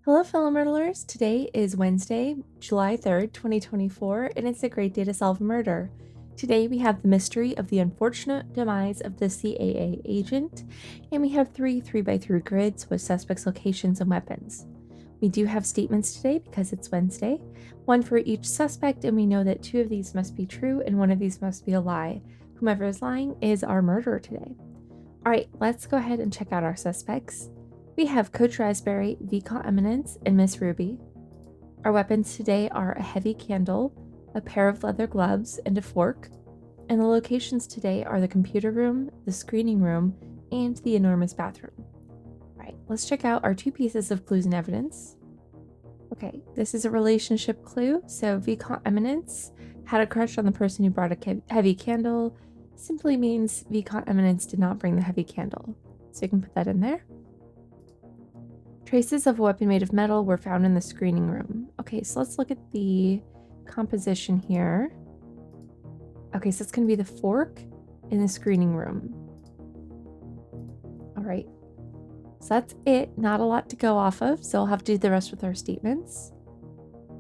Hello, fellow Murdlers. Today is Wednesday, July 3rd, 2024, and it's a great day to solve a murder. Today we have the mystery of the unfortunate demise of the CAA agent, and we have three 3x3 grids with suspects' locations and weapons. We do have statements today because it's Wednesday, one for each suspect, and we know that two of these must be true and one of these must be a lie. Whomever is lying is our murderer today. Alright, let's go ahead and check out our suspects. We have Coach Raspberry, Vicomte Eminence, and Miss Ruby. Our weapons today are a heavy candle, a pair of leather gloves, and a fork. And the locations today are the computer room, the screening room, and the enormous bathroom. Alright, let's check out our two pieces of clues and evidence. Okay, this is a relationship clue. So Vicomte Eminence had a crush on the person who brought a heavy candle. Simply means Vicomte Eminence did not bring the heavy candle. So you can put that in there. Traces of a weapon made of metal were found in the screening room. Okay, so let's look at the composition here. Okay, so it's going to be the fork in the screening room. All right, so that's it. Not a lot to go off of, so I'll have to do the rest with our statements.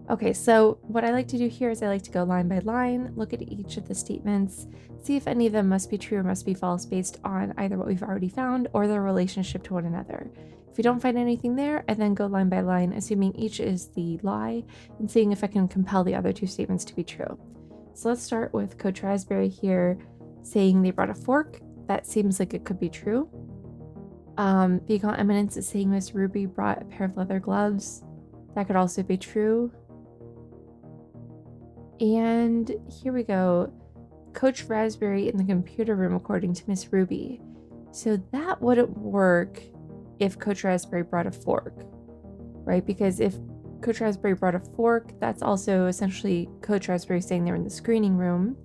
Okay, so what I like to do here is I like to go line by line, look at each of the statements, see if any of them must be true or must be false based on either what we've already found or their relationship to one another. If we don't find anything there, I then go line by line, assuming each is the lie and seeing if I can compel the other two statements to be true. So let's start with Coach Raspberry here saying they brought a fork. That seems like it could be true. Vicomte Eminence is saying Miss Ruby brought a pair of leather gloves. That could also be true. And here we go. Coach Raspberry in the computer room according to Miss Ruby. So that wouldn't work if Coach Raspberry brought a fork, right? Because if Coach Raspberry brought a fork, that's also essentially Coach Raspberry saying they were in the screening room.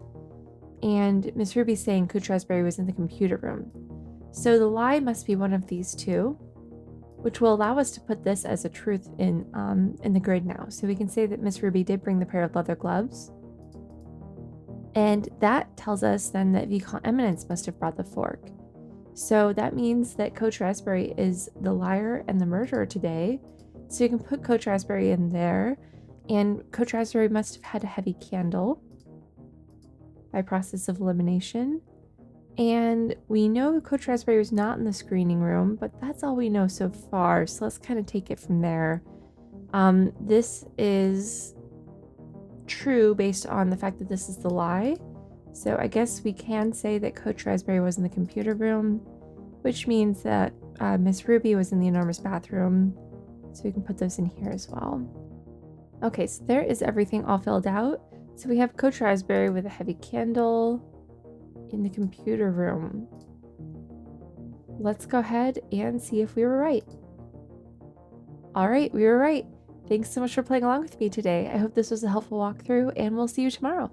And Miss Ruby saying Coach Raspberry was in the computer room. So the lie must be one of these two, which will allow us to put this as a truth in the grid now. So we can say that Miss Ruby did bring the pair of leather gloves. And that tells us then that Vicomte Eminence must have brought the fork. So that means that Coach Raspberry is the liar and the murderer today. So you can put Coach Raspberry in there. And Coach Raspberry must have had a heavy candle by process of elimination. And we know Coach Raspberry was not in the screening room, but that's all we know so far. So let's kind of take it from there. This is true based on the fact that this is the lie. So I guess we can say that Coach Raspberry was in the computer room, which means that Miss Ruby was in the enormous bathroom. So we can put those in here as well. Okay, so there is everything all filled out. So we have Coach Raspberry with a heavy candle in the computer room. Let's go ahead and see if we were right. All right, we were right. Thanks so much for playing along with me today. I hope this was a helpful walkthrough, and we'll see you tomorrow.